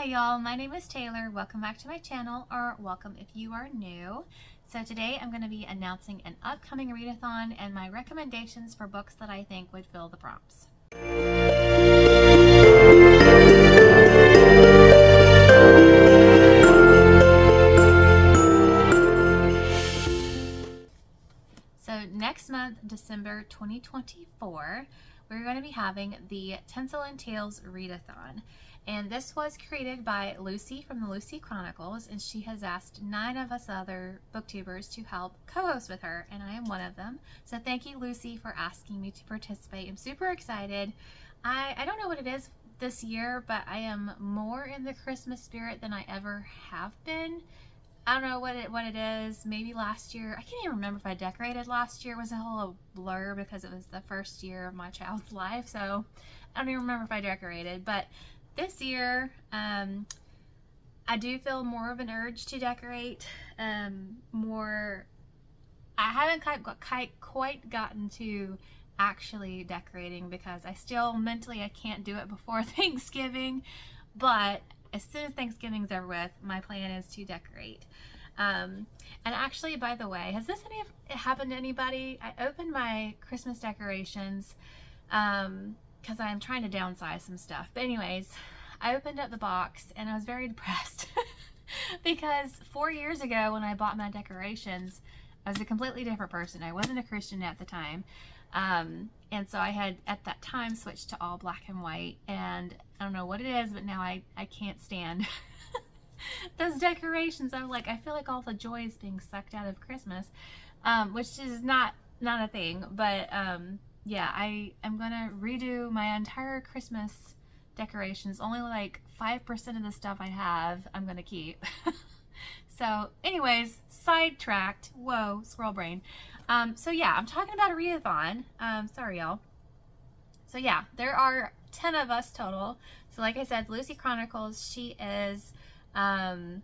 Hi y'all, my name is Taylor. Welcome back to my channel, or welcome if you are new. So today I'm going to be announcing an upcoming readathon and my recommendations for books that I think would fill the prompts. So next month, December 2024, we're going to be having the Tinsel and Tales Readathon. And this was created by Lucy from the Lucy Chronicles, and she has asked 9 of us other booktubers to help co-host with her, and I am one of them. So thank you, Lucy, for asking me to participate. I'm super excited. I don't know what it is this year, but I am more in the Christmas spirit than I ever have been. I don't know what it is. Maybe last year, I can't even remember if I decorated last year. It was a whole blur because it was the first year of my child's life, so I don't even remember if I decorated. But this year, I do feel more of an urge to decorate. I haven't quite gotten to actually decorating because I still mentally I can't do it before Thanksgiving, but as soon as Thanksgiving's over with, my plan is to decorate. And actually, by the way, has this happened to anybody? I opened my Christmas decorations because I'm trying to downsize some stuff. But anyways, I opened up the box and I was very depressed because 4 years ago when I bought my decorations, I was a completely different person. I wasn't a Christian at the time. And so I had at that time switched to all black and white, and I don't know what it is, but now I can't stand those decorations. I'm like, I feel like all the joy is being sucked out of Christmas, which is not a thing, but yeah, I'm gonna redo my entire Christmas decorations. Only like 5% of the stuff I have I'm gonna keep. So anyways, sidetracked. Whoa, squirrel brain. So yeah, I'm talking about a readathon. Sorry y'all. So yeah, there are 10 of us total. So like I said, Lucy Chronicles, she is the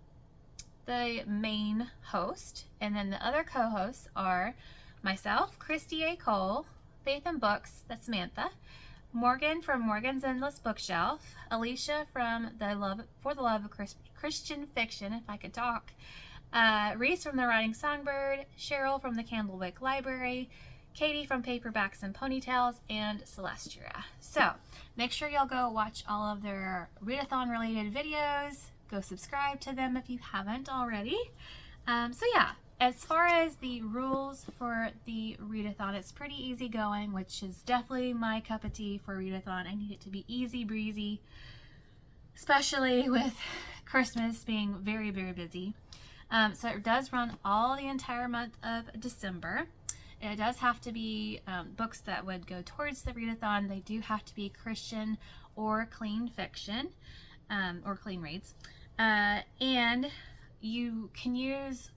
main host, and then the other co-hosts are myself, Christy A. Cole, Faith and Books, that's Samantha, Morgan from Morgan's Endless Bookshelf, Alicia from For the Love of Christian Fiction, if I could talk, Reese from the Writing Songbird, Cheryl from the Candlewick Library, Katie from Paperbacks and Ponytails, and Celestia. So make sure y'all go watch all of their readathon related videos. Go subscribe to them if you haven't already. So yeah, as far as the rules for the readathon, it's pretty easy going, which is definitely my cup of tea for readathon. I need it to be easy breezy, especially with Christmas being very, very busy. So it does run all the entire month of December. It does have to be books that would go towards the readathon. They do have to be Christian or clean fiction, or clean reads. And you can use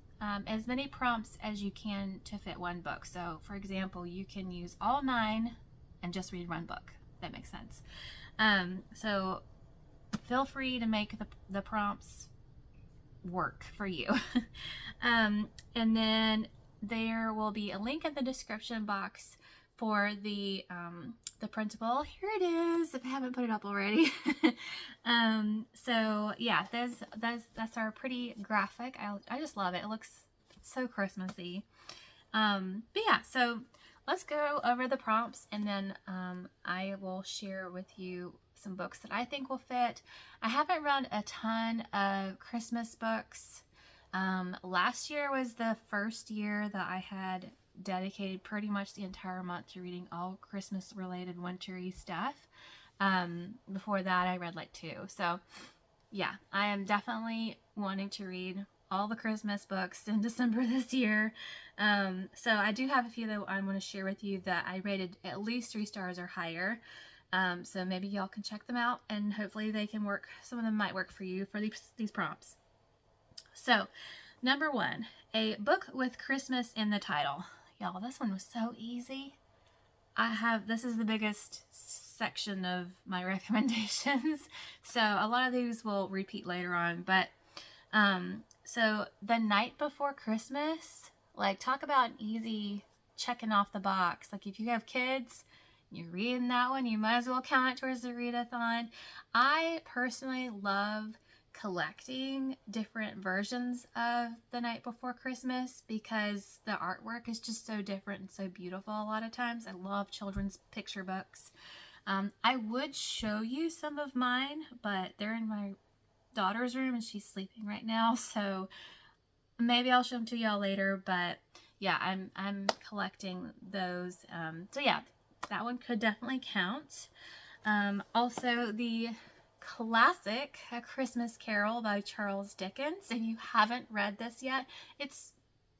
as many prompts as you can to fit one book. So for example, you can use all 9 and just read one book, if that makes sense. So feel free to make the prompts work for you. And then there will be a link in the description box for the printable. Here it is, if I haven't put it up already. So yeah, that's our pretty graphic. I just love it. It looks so Christmassy. But yeah, so let's go over the prompts, and then I will share with you some books that I think will fit. I haven't read a ton of Christmas books. Last year was the first year that I had dedicated pretty much the entire month to reading all Christmas related wintry stuff. Before that I read like 2. So yeah, I am definitely wanting to read all the Christmas books in December this year. So I do have a few that I want to share with you that I rated at least 3 stars or higher. So maybe y'all can check them out, and hopefully they can work. Some of them might work for you for these prompts. So number 1, a book with Christmas in the title. Y'all, this one was so easy. This is the biggest section of my recommendations. So a lot of these will repeat later on, but so The Night Before Christmas, like, talk about an easy checking off the box. Like, if you have kids, you're reading that one, you might as well count it towards the readathon. I personally love collecting different versions of The Night Before Christmas because the artwork is just so different and so beautiful a lot of times. I love children's picture books. I would show you some of mine, but they're in my daughter's room and she's sleeping right now, so maybe I'll show them to y'all later. But yeah, I'm collecting those. So yeah, that one could definitely count. Also, the classic A Christmas Carol by Charles Dickens. If you haven't read this yet, it's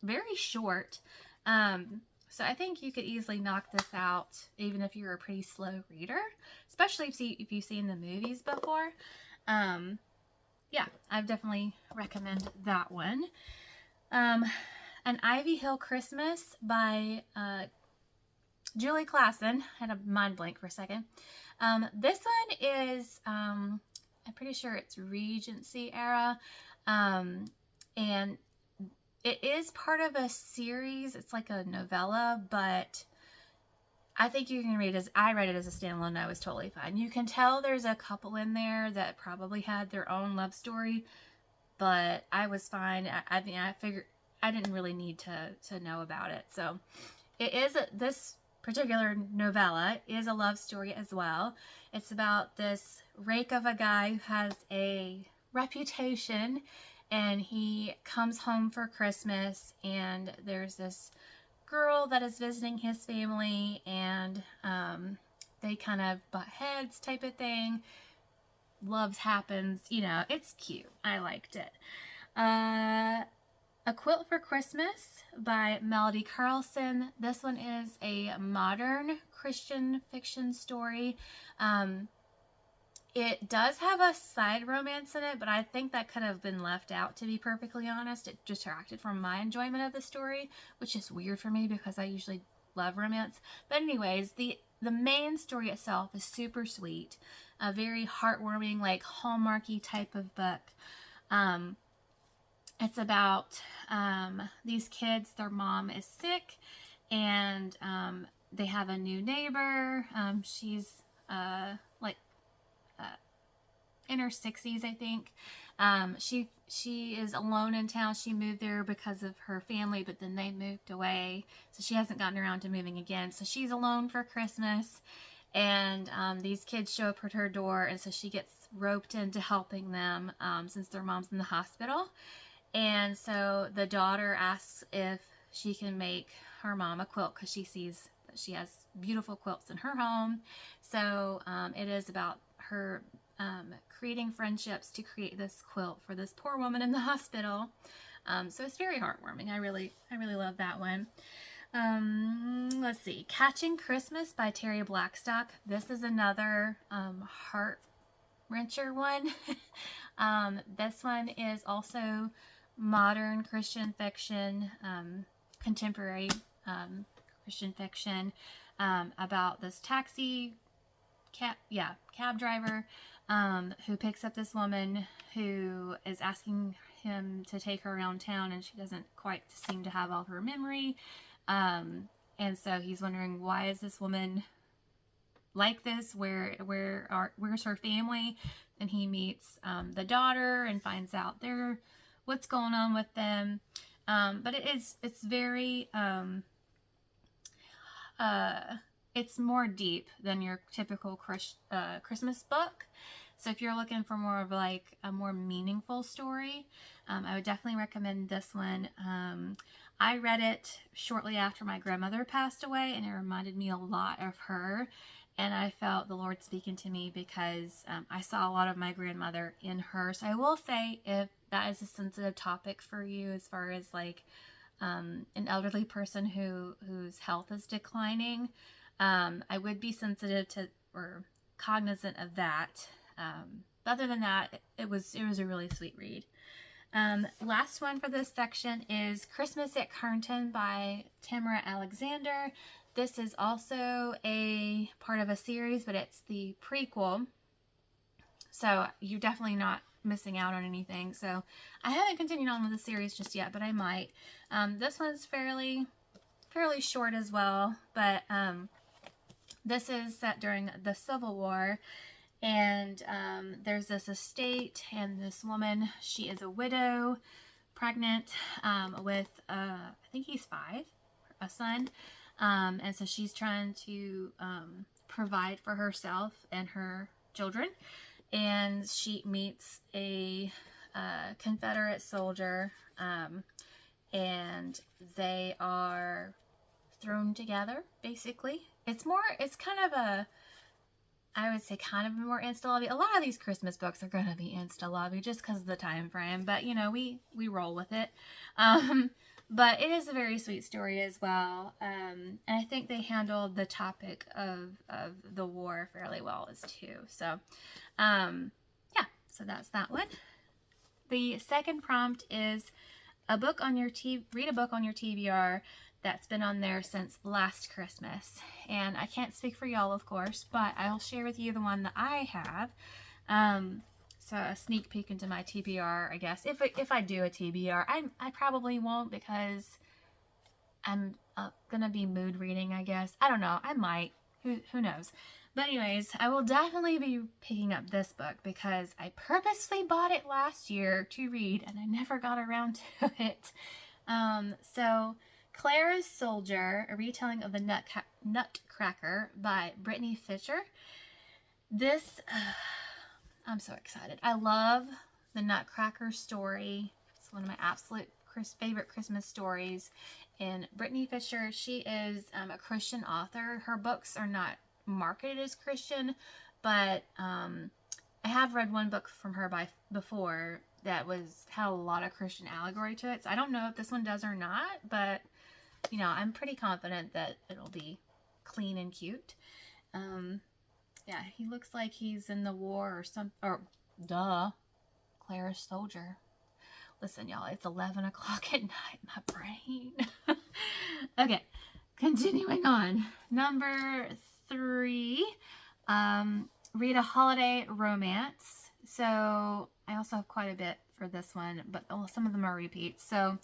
very short. So I think you could easily knock this out even if you're a pretty slow reader, especially if you've seen the movies before. Yeah, I definitely recommend that one. An Ivy Hill Christmas by Julie Klassen. I had a mind blank for a second. This one is, I'm pretty sure it's Regency era, and it is part of a series. It's like a novella, but I think you can read it I read it as a standalone. I was totally fine. You can tell there's a couple in there that probably had their own love story, but I was fine. I mean, I figured I didn't really need to know about it. So it is this particular novella is a love story as well. It's about this rake of a guy who has a reputation, and he comes home for Christmas, and there's this girl that is visiting his family, and they kind of butt heads type of thing. Loves happens, you know, it's cute. I liked it. A Quilt for Christmas by Melody Carlson. This one is a modern Christian fiction story. It does have a side romance in it, but I think that could have been left out, to be perfectly honest. It detracted from my enjoyment of the story, which is weird for me because I usually love romance. But anyways, the main story itself is super sweet. A very heartwarming, like Hallmarky type of book. It's about these kids, their mom is sick, and they have a new neighbor. She's like in her 60s, I think. She is alone in town. She moved there because of her family, but then they moved away, so she hasn't gotten around to moving again. So she's alone for Christmas, and these kids show up at her door, and so she gets roped into helping them since their mom's in the hospital. And so the daughter asks if she can make her mom a quilt because she sees that she has beautiful quilts in her home. So it is about her creating friendships to create this quilt for this poor woman in the hospital. So it's very heartwarming. I really love that one. Let's see. Catching Christmas by Terry Blackstock. This is another heart-wrencher one. This one is also modern Christian fiction, contemporary Christian fiction, about this cab driver who picks up this woman who is asking him to take her around town, and she doesn't quite seem to have all of her memory. And so he's wondering, why is this woman like this? Where's her family? And he meets the daughter and finds out what's going on with them. But it's very it's more deep than your typical Christmas book. So if you're looking for more of like a more meaningful story, I would definitely recommend this one. I read it shortly after my grandmother passed away, and it reminded me a lot of her. And I felt the Lord speaking to me because I saw a lot of my grandmother in her. So I will say, if that is a sensitive topic for you, as far as like an elderly person whose health is declining, I would be sensitive to or cognizant of that. Other than that, it was a really sweet read. Last one for this section is Christmas at Carnton by Tamara Alexander. This is also a part of a series, but it's the prequel. So you're definitely not missing out on anything. So I haven't continued on with the series just yet, but I might. This one's fairly short as well, but this is set during the Civil War. And there's this estate, and this woman, she is a widow, pregnant with, I think he's 5, a son. And so she's trying to provide for herself and her children. And she meets a Confederate soldier, and they are thrown together, basically. It's kind of a, I would say kind of more insta-lovey. A lot of these Christmas books are going to be insta-lovey just because of the time frame. But, you know, we roll with it. But it is a very sweet story as well. And I think they handled the topic of the war fairly well as too. So, yeah. So that's that one. The second prompt is read a book on your TBR that's been on there since last Christmas. And I can't speak for y'all, of course, but I'll share with you the one that I have. So a sneak peek into my TBR, I guess. If I do a TBR, I probably won't, because I'm gonna be mood reading, I guess. I don't know. I might. Who knows? But anyways, I will definitely be picking up this book because I purposely bought it last year to read, and I never got around to it. So Clara's Soldier, a retelling of the Nutcracker by Brittany Fisher. This, I'm so excited. I love the Nutcracker story. It's one of my absolute favorite Christmas stories. And Brittany Fisher, she is a Christian author. Her books are not marketed as Christian, but I have read one book from her before that had a lot of Christian allegory to it. So I don't know if this one does or not, but you know, I'm pretty confident that it'll be clean and cute. Yeah, he looks like he's in the war Clara's Soldier. Listen, y'all, it's 11 o'clock at night. My brain. Okay, continuing on. Number 3, read a holiday romance. So I also have quite a bit for this one, but some of them are repeats. So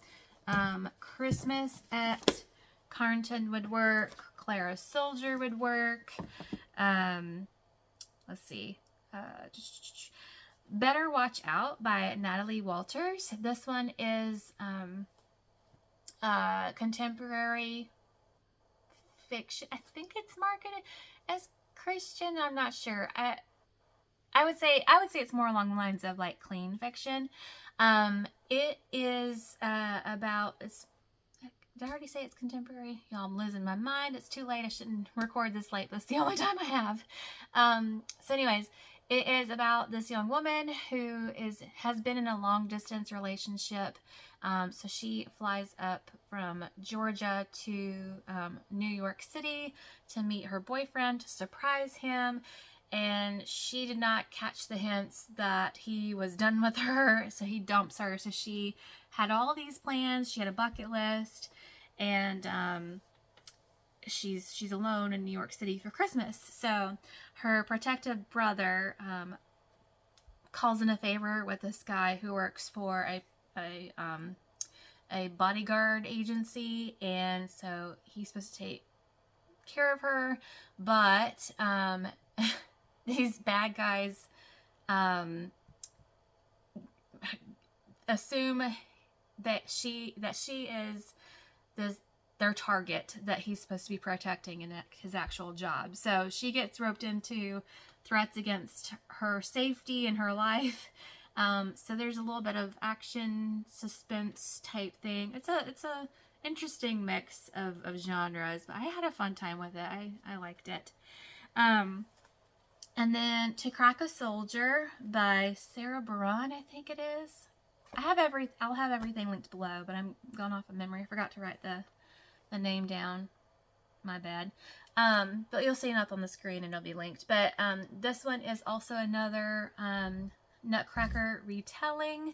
Christmas at Carnton would work. Clara's Soldier would work. Let's see. Better Watch Out by Natalie Walters. This one is contemporary fiction. I think it's marketed as Christian. I'm not sure. I would say it's more along the lines of like clean fiction. It is about. Did I already say it's contemporary? Y'all, I'm losing my mind. It's too late. I shouldn't record this late. That's the only time I have. So anyways, it is about this young woman who has been in a long distance relationship. So she flies up from Georgia to New York City to meet her boyfriend, to surprise him. And she did not catch the hints that he was done with her. So he dumps her. So she had all these plans. She had a bucket list. And she's alone in New York City for Christmas. So her protective brother calls in a favor with this guy who works for a bodyguard agency, and so he's supposed to take care of her, but these bad guys assume that she is their target that he's supposed to be protecting in his actual job. So she gets roped into threats against her safety and her life. So there's a little bit of action, suspense type thing. It's a interesting mix of genres, but I had a fun time with it. I liked it. And then To Crack a Soldier by Sarah Baron, I think it is. I'll have everything linked below, but I'm going off of memory. I forgot to write the name down. My bad. But you'll see it up on the screen and it'll be linked. But this one is also another Nutcracker retelling.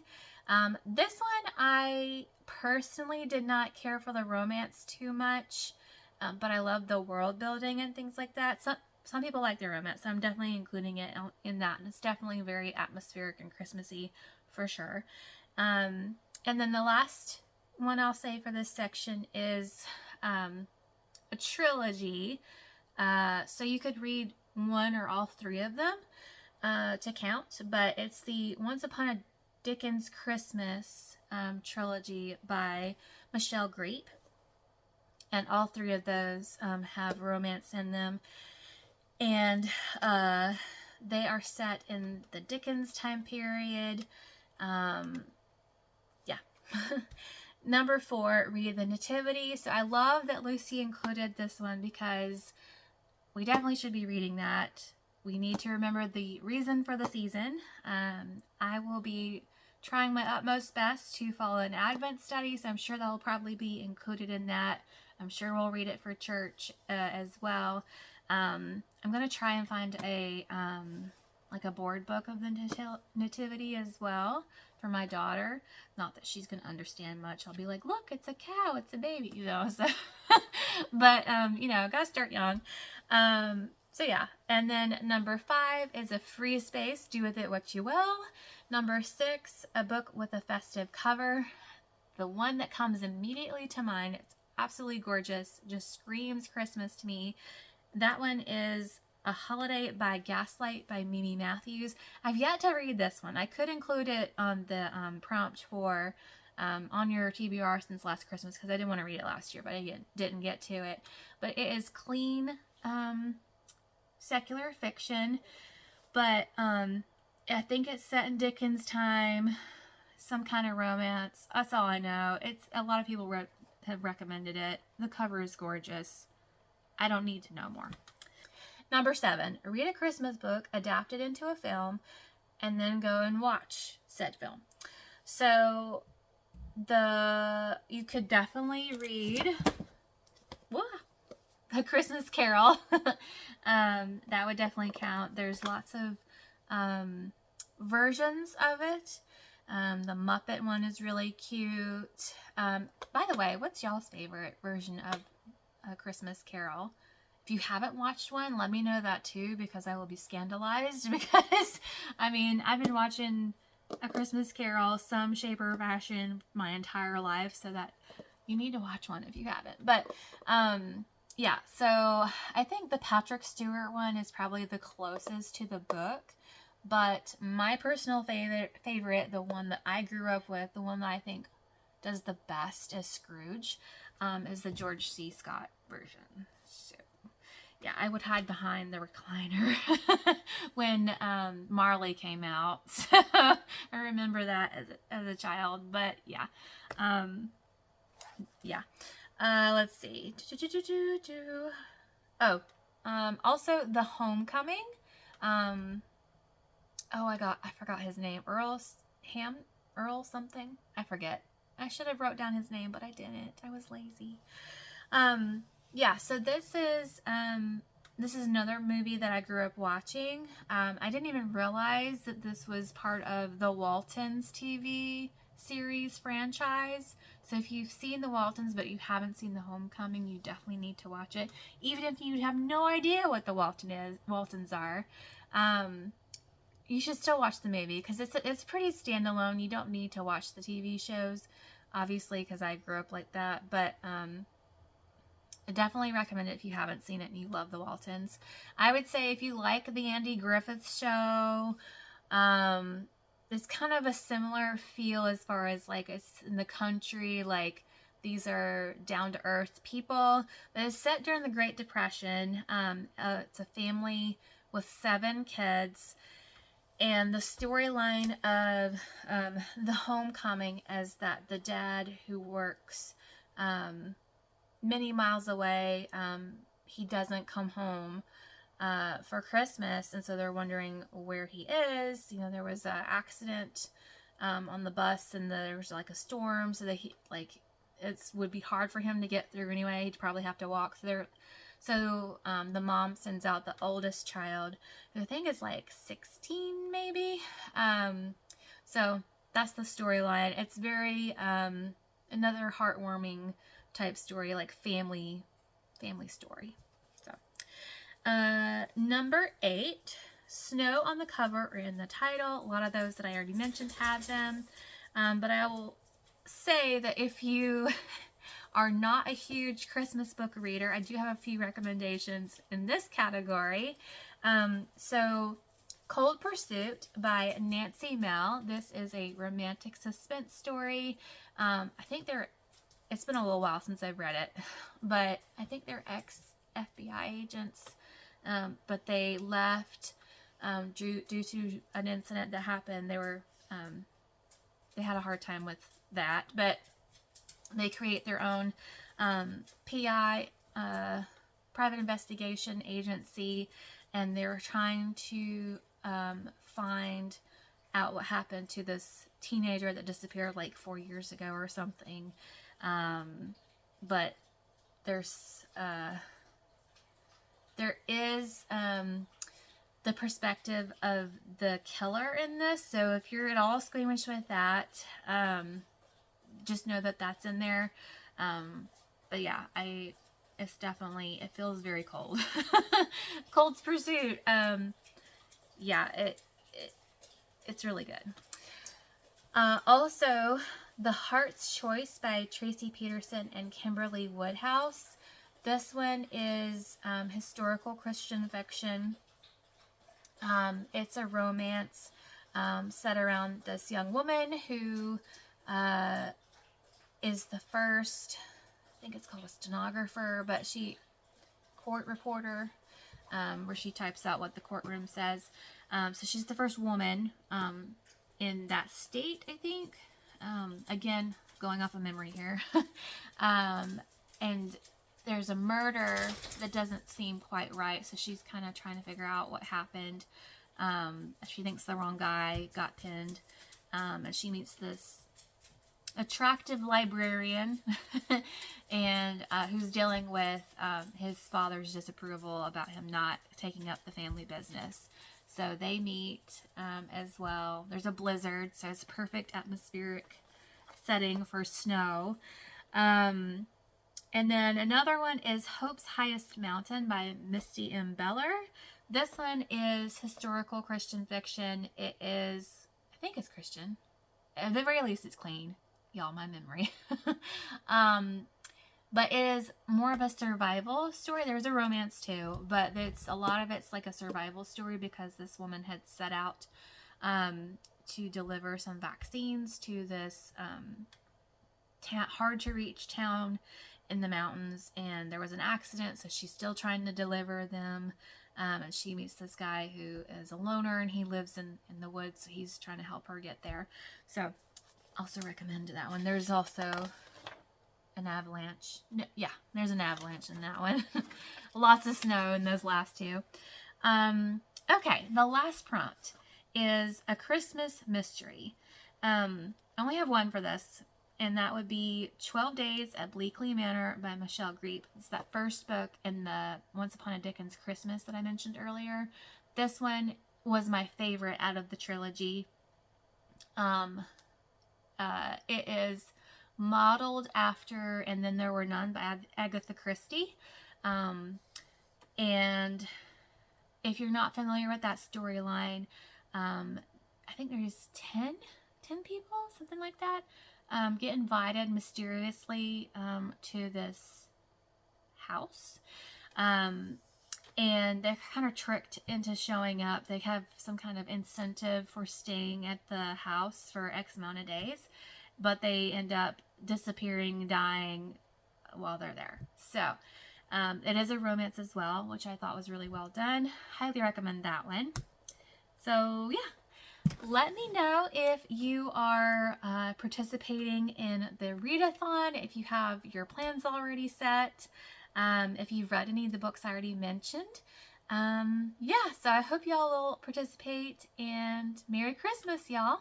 This one I personally did not care for the romance too much, but I love the world building and things like that. Some people like the romance, so I'm definitely including it in that. And it's definitely very atmospheric and Christmassy for sure. And then the last one I'll say for this section is a trilogy. So you could read one or all three of them. to count, but it's the Once Upon a Dickens Christmas trilogy by Michelle Grape. And all three of those have romance in them. And they are set in the Dickens time period. Yeah. Number 4, read the Nativity. So I love that Lucy included this one because we definitely should be reading that. We need to remember the reason for the season. I will be trying my utmost best to follow an Advent study, so I'm sure that will probably be included in that. I'm sure we'll read it for church as well. I'm going to try and find a like a board book of the Nativity as well for my daughter. Not that she's going to understand much. I'll be like, look, it's a cow, it's a baby, you know. So, but you know, gotta start young. So yeah, and then number 5 is a free space. Do with it what you will. Number 6, a book with a festive cover. The one that comes immediately to mind, it's absolutely gorgeous, just screams Christmas to me. That one is A Holiday by Gaslight by Mimi Matthews. I've yet to read this one. I could include it on the prompt for on your TBR since last Christmas because I didn't want to read it last year, but I didn't get to it. But it is clean secular fiction, but I think it's set in Dickens' time, some kind of romance. That's all I know. It's a lot of people have recommended it. The cover is gorgeous. I don't need to know more. Number 7, read a Christmas book adapted into a film and then go and watch said film. So you could definitely read A Christmas Carol. That would definitely count. There's lots of versions of it. The Muppet one is really cute. By the way, what's y'all's favorite version of A Christmas Carol? If you haven't watched one, let me know that too, because I will be scandalized. Because, I mean, I've been watching A Christmas Carol some shape or fashion my entire life, so that you need to watch one if you haven't. But, yeah, so I think the Patrick Stewart one is probably the closest to the book. But my personal favorite, the one that I grew up with, the one that I think does the best as Scrooge, is the George C. Scott version. So, yeah, I would hide behind the recliner when Marley came out. So I remember that as a child. But yeah, yeah. Let's see. Oh, also The Homecoming. Oh, I forgot his name. Earl something. I forget. I should have wrote down his name, but I didn't. I was lazy. Yeah, so this is another movie that I grew up watching. I didn't even realize that this was part of the Waltons TV series franchise. So if you've seen the Waltons but you haven't seen The Homecoming, you definitely need to watch it. Even if you have no idea what the Waltons are, you should still watch the movie because it's pretty standalone. You don't need to watch the TV shows, obviously, because I grew up like that. But I definitely recommend it if you haven't seen it and you love the Waltons. I would say if you like the Andy Griffith Show, it's kind of a similar feel as far as like it's in the country, like these are down-to-earth people. But it's set during the Great Depression. It's a family with 7 kids. And the storyline of The Homecoming is that the dad who works many miles away, he doesn't come home for Christmas, and so they're wondering where he is. You know, there was an accident on the bus, and there was like a storm, so that it would be hard for him to get through anyway. He'd probably have to walk through. So the mom sends out the oldest child, who I think is like 16 maybe. So that's the storyline. It's very another heartwarming type story, like family story. So number 8, snow on the cover or in the title. A lot of those that I already mentioned have them, but I will say that if you are not a huge Christmas book reader, I do have a few recommendations in this category. So Cold Pursuit by Nancy Mel. This is a romantic suspense story. I think it's been a little while since I've read it, but I think they're ex-FBI agents, but they left due to an incident that happened. They had a hard time with that, but they create their own PI, private investigation agency, and they're trying to find out what happened to this teenager that disappeared like 4 years ago or something. But there is the perspective of the killer in this, so if you're at all squeamish with that, just know that that's in there. But yeah, it feels very cold. Cold's Pursuit. Yeah, it's really good. Also, The Heart's Choice by Tracy Peterson and Kimberly Woodhouse. This one is historical Christian fiction. It's a romance set around this young woman who is the first, I think it's called a stenographer, but court reporter, where she types out what the courtroom says. So she's the first woman in that state, I think. Again, going off of memory here. And there's a murder that doesn't seem quite right, so she's kind of trying to figure out what happened. She thinks the wrong guy got pinned, and she meets this attractive librarian and who's dealing with his father's disapproval about him not taking up the family business. So they meet as well. There's a blizzard, so it's a perfect atmospheric setting for snow. And then another one is Hope's Highest Mountain by Misty M. Beller. This one is historical Christian fiction. It is, I think it's Christian. At the very least, it's clean. Y'all, my memory. But it is more of a survival story. There's a romance too, but a lot of it's like a survival story because this woman had set out to deliver some vaccines to this hard to reach town in the mountains, and there was an accident, so she's still trying to deliver them. And she meets this guy who is a loner, and he lives in the woods, so he's trying to help her get there. So also recommend that one. There's also an avalanche. No, yeah, there's an avalanche in that one. Lots of snow in those last two. Okay, the last prompt is A Christmas Mystery. I only have one for this, and that would be 12 Days at Bleakley Manor by Michelle Greep. It's that first book in the Once Upon a Dickens Christmas that I mentioned earlier. This one was my favorite out of the trilogy. It is modeled after And Then There Were None by Agatha Christie. And if you're not familiar with that storyline, I think there's 10 people, something like that, get invited mysteriously to this house. And they're kind of tricked into showing up. They have some kind of incentive for staying at the house for X amount of days, but they end up disappearing, dying while they're there. So it is a romance as well, which I thought was really well done. Highly recommend that one. So yeah, let me know if you are participating in the Readathon, if you have your plans already set, if you've read any of the books I already mentioned. Yeah, so I hope y'all will participate, and Merry Christmas, y'all.